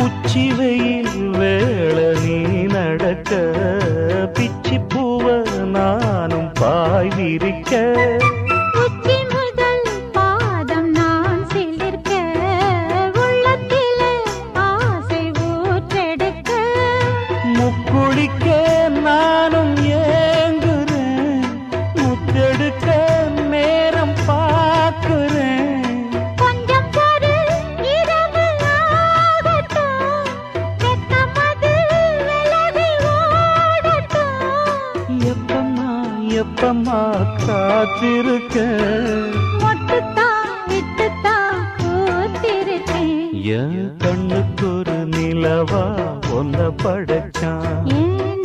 உச்சி வெயில் வேள நீ நடக்க பிச்சி பூவ நானும் பாய் விரிக்க உச்சி முதல் பாதம் நான் சிலிர்க்க உள்ளத்திலே ஆசை ஊற்றெடுக்க முக்குளிக்க நானும் ஏங்குறேன் முத்தெடுக்க நேரம் பார்க்கிறேன் கொஞ்சம் பொறு இரவு ஆகட்டும் வெக்கமது விலகி ஓடட்டும் எப்பம்மா காத்திருக்க மொட்டுத்தான் விட்டுத்தான் கூத்திருக்கேன் என் கண்ணுக்கு ஒரு நிலவா ஒன்ன படைச்சான் ஏன்